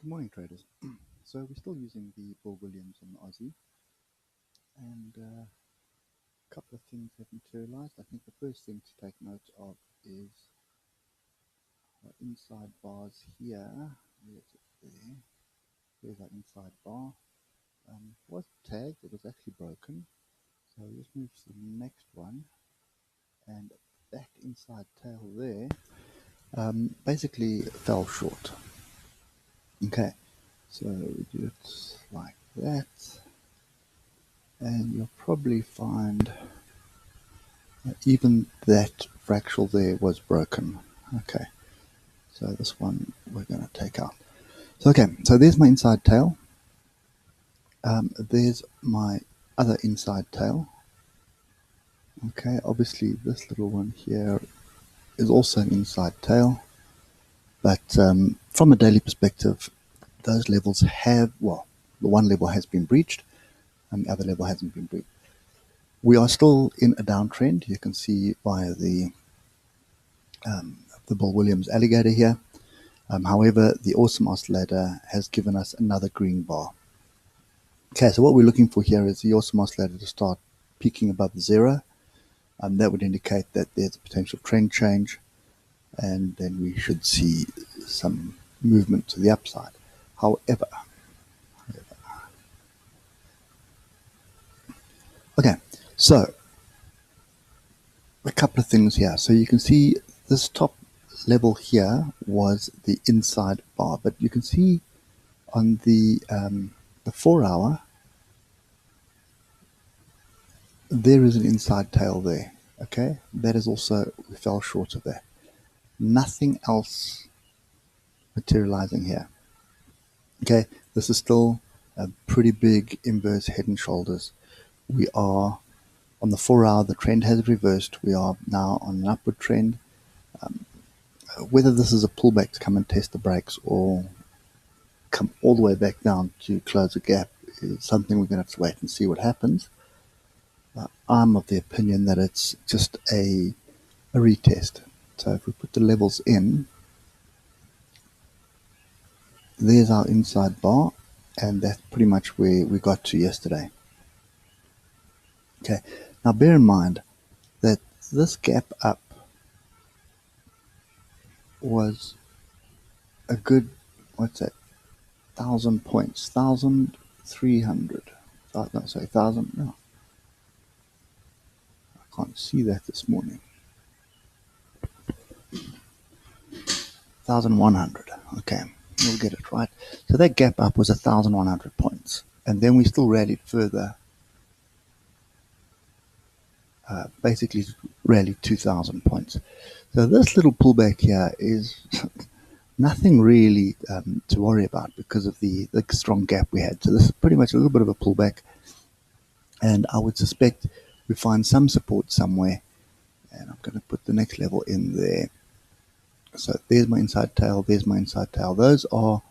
Good morning, traders. So we're still using the Bill Williams on the Aussie, and a couple of things have materialized. I think the first thing to take note of is our inside bars here. Where's it there? There's our inside bar. Was tagged, it was actually broken. So we just move to the next one, and that inside tail there basically fell short. Okay, so we do it like that. And you'll probably find even that fractal there was broken. Okay, so this one we're going to take out. So okay, so there's my inside tail. There's my other inside tail. Okay, obviously this little one here is also an inside tail, but from a daily perspective, those levels have, well, the one level has been breached and the other level hasn't been breached. We are still in a downtrend. You can see via the Bill Williams alligator here. However, the awesome oscillator has given us another green bar. Okay, so what we're looking for here is the awesome oscillator to start peaking above zero. That would indicate that there's a potential trend change, and then we should see some movement to the upside. However, okay, so a couple of things here. So you can see this top level here was the inside bar, but you can see on the 4 hour there is an inside tail there. Okay, that is also, we fell short of that. Nothing else materializing here. Okay, this is still a pretty big inverse head and shoulders. We are on the 4 hour, the trend has reversed. We are now on an upward trend. Whether this is a pullback to come and test the breaks or come all the way back down to close a gap is something we're going to have to wait and see what happens. I'm of the opinion that it's just a retest. So if we put the levels in, there's our inside bar, and that's pretty much where we got to yesterday. Okay, now bear in mind that this gap up was a good, what's that, 1,000 points, 1,300, no, sorry, 1,000, no, I can't see that this morning, 1,100, okay, we'll get it right. So that gap up was 1,100 points, and then we still rallied further, basically rallied 2,000 points. So this little pullback here is nothing really to worry about because of the strong gap we had. So this is pretty much a little bit of a pullback, and I would suspect we find some support somewhere, and I'm going to put the next level in there. So there's my inside tail, there's my inside tail. Those are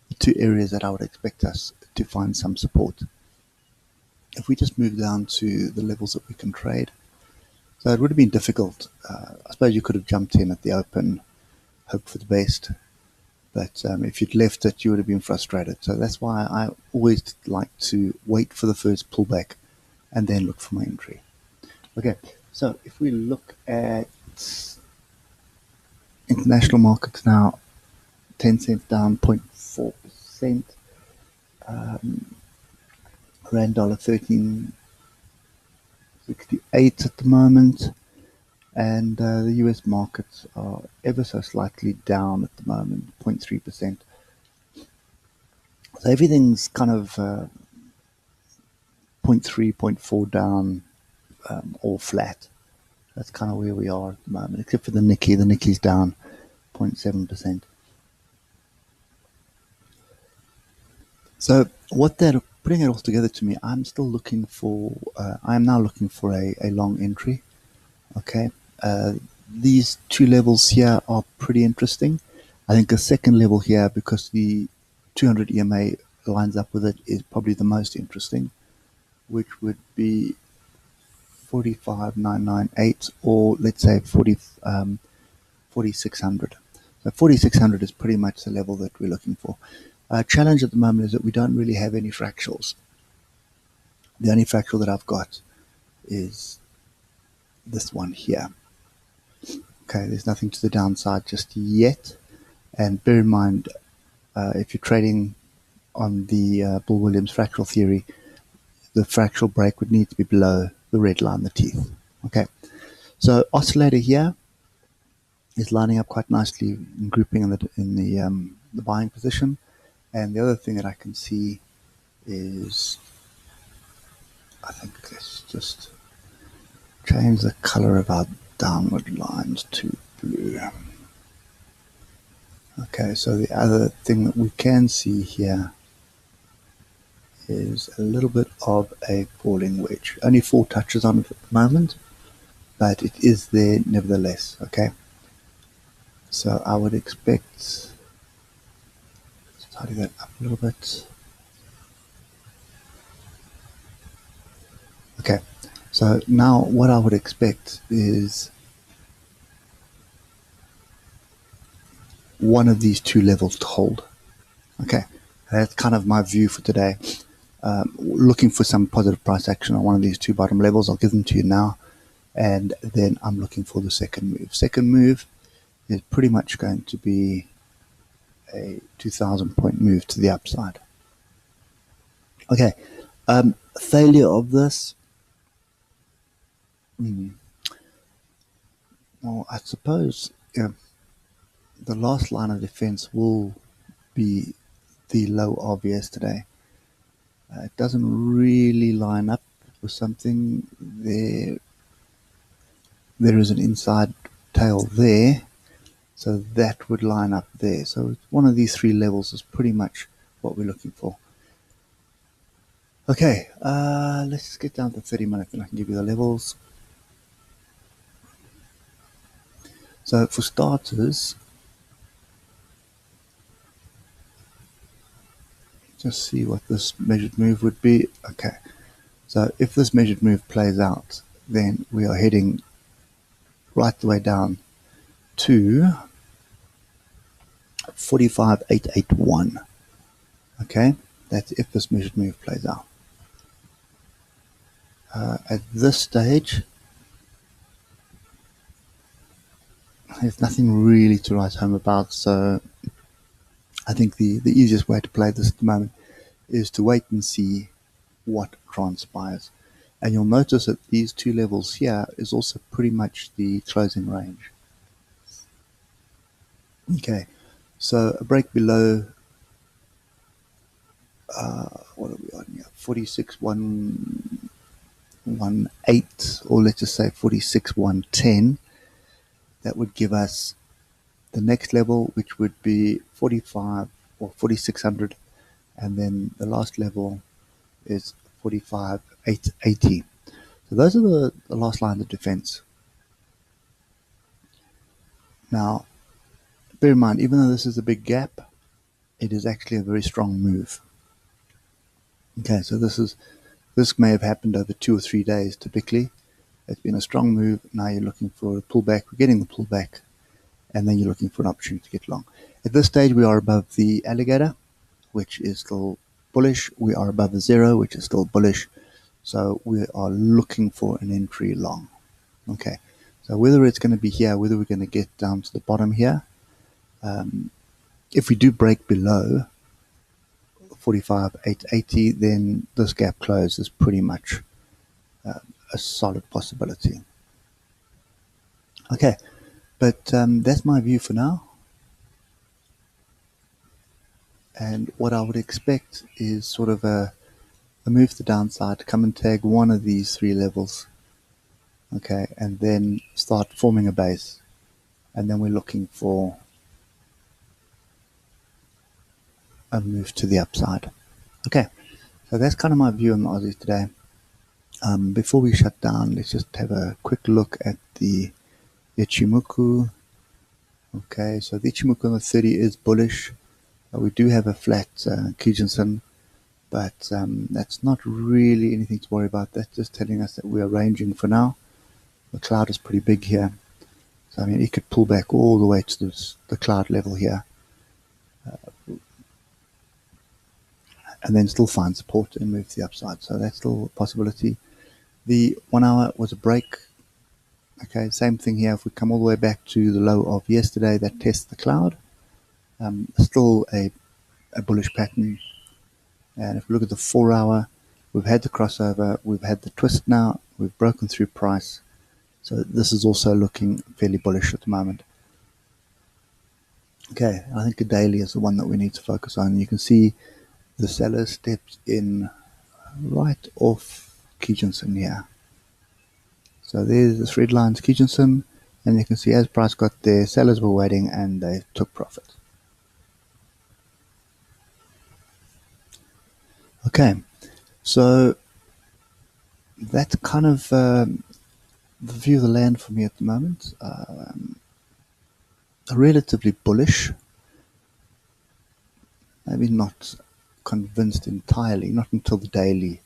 the two areas that I would expect us to find some support. If we just move down to the levels that we can trade, so it would have been difficult. I suppose you could have jumped in at the open, hoped for the best, but if you'd left it, you would have been frustrated. So that's why I always like to wait for the first pullback and then look for my entry. Okay, so if we look at international markets now, 10 cents down 0.4%, Rand dollar 13.68 at the moment, and the US markets are ever so slightly down at the moment, 0.3%. So everything's kind of 0.3, 0.4 down, all flat. That's kind of where we are at the moment, except for the Nikkei. The Nikkei's down 0.7%. So putting it all together to me, I'm still looking for, I'm now looking for a long entry. Okay, these two levels here are pretty interesting. I think a second level here, because the 200 EMA lines up with it, is probably the most interesting, which would be 45,998, or let's say 4,600. So 4,600 is pretty much the level that we're looking for. Challenge at the moment is that we don't really have any fractals. The only fractal that I've got is this one here. Okay, there's nothing to the downside just yet. And bear in mind, if you're trading on the Bull-Williams fractal theory, the fractal break would need to be below the red line, the teeth. Okay, so oscillator here is lining up quite nicely in grouping in the buying position. And the other thing that I can see is, I think let's just change the color of our downward lines to blue. Okay, so the other thing that we can see here is a little bit of a falling wedge. Only 4 touches on it at the moment, but it is there nevertheless. Okay, so I would expect, let's tidy that up a little bit. Okay, so now what I would expect is one of these 2 levels to hold. Okay, that's kind of my view for today. Looking for some positive price action on one of these 2 bottom levels. I'll give them to you now, and then I'm looking for the second move. Second move is pretty much going to be a 2,000 point move to the upside. Okay, failure of this. Well, I suppose the last line of defense will be the low of yesterday. It doesn't really line up with something there. There is an inside tail there, so that would line up there. So one of these 3 levels is pretty much what we're looking for. Okay, let's get down to 30 minutes and I can give you the levels. So for starters, just see what this measured move would be. Okay, so if this measured move plays out, then we are heading right the way down to 45,881. Okay, that's if this measured move plays out. At this stage, there's nothing really to write home about, so I think the easiest way to play this at the moment is to wait and see what transpires. And you'll notice that these 2 levels here is also pretty much the closing range. Okay, so a break below, what are we on here? 46,118, or let's just say 46,110. That would give us the next level, which would be 45 or 4600, and then the last level is 45,880. So those are the last lines of defense. Now, bear in mind, even though this is a big gap, it is actually a very strong move. Okay, so this may have happened over 2 or 3 days typically. It's been a strong move. Now you're looking for a pullback. We're getting the pullback, and then you're looking for an opportunity to get long. At this stage, we are above the alligator, which is still bullish. We are above the 0, which is still bullish. So we are looking for an entry long. Okay, so whether it's going to be here, whether we're going to get down to the bottom here, if we do break below 45,880, then this gap close is pretty much a solid possibility. Okay, but that's my view for now. And what I would expect is sort of a move to the downside, come and tag one of these 3 levels. Okay, and then start forming a base. And then we're looking for a move to the upside. Okay, so that's kind of my view on the Aussie today. Before we shut down, let's just have a quick look at the ichimoku. Okay, so the ichimoku on the 30 is bullish. We do have a flat Kijinsen, but that's not really anything to worry about. That's just telling us that we are ranging for now. The cloud is pretty big here. So, I mean, it could pull back all the way to the cloud level here. and then still find support and move to the upside. So that's still a possibility. The 1 hour was a break. Okay, same thing here. If we come all the way back to the low of yesterday, that tests the cloud. Still a bullish pattern. And if we look at the 4 hour, we've had the crossover, we've had the twist now, we've broken through price. So this is also looking fairly bullish at the moment. Okay, I think the daily is the one that we need to focus on. You can see the seller steps in right off Kijinson here. So there's this red line's Kijinson, and you can see as price got there, sellers were waiting and they took profit. Okay, so that's kind of the view of the land for me at the moment. Relatively bullish, maybe not convinced entirely, not until the daily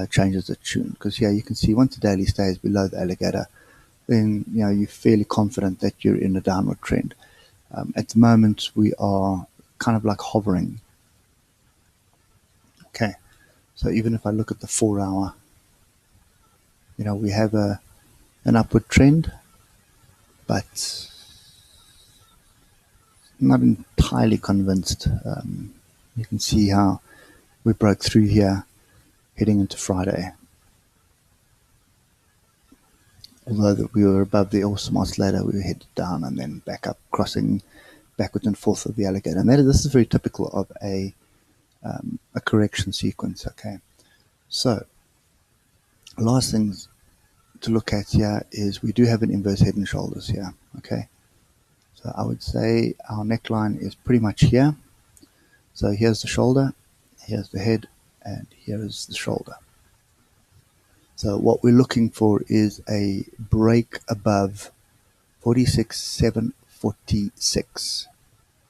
changes its tune. Because here you can see once the daily stays below the alligator, then you're fairly confident that you're in a downward trend. At the moment, we are kind of like hovering. Okay, so even if I look at the 4 hour, we have an upward trend, but not entirely convinced. You can see how we broke through here heading into Friday. Although we were above the awesome oscillator, we were headed down and then back up, crossing backwards and forth of the alligator. And this is very typical of a correction sequence. Okay, so last things to look at here is we do have an inverse head and shoulders here. Okay, so I would say our neckline is pretty much here. So here's the shoulder, here's the head, and here is the shoulder. So what we're looking for is a break above 46,746.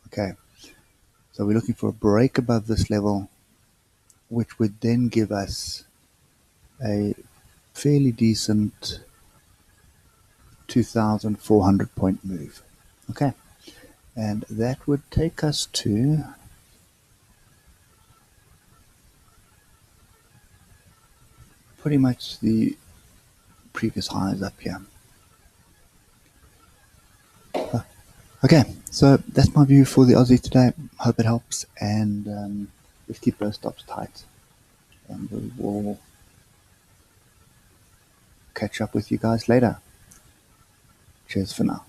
Okay, so we're looking for a break above this level, which would then give us a fairly decent 2,400 point move. Okay, and that would take us to pretty much the previous highs up here. Okay, so that's my view for the Aussie today. Hope it helps, and just keep those stops tight, and we will catch up with you guys later. Cheers for now.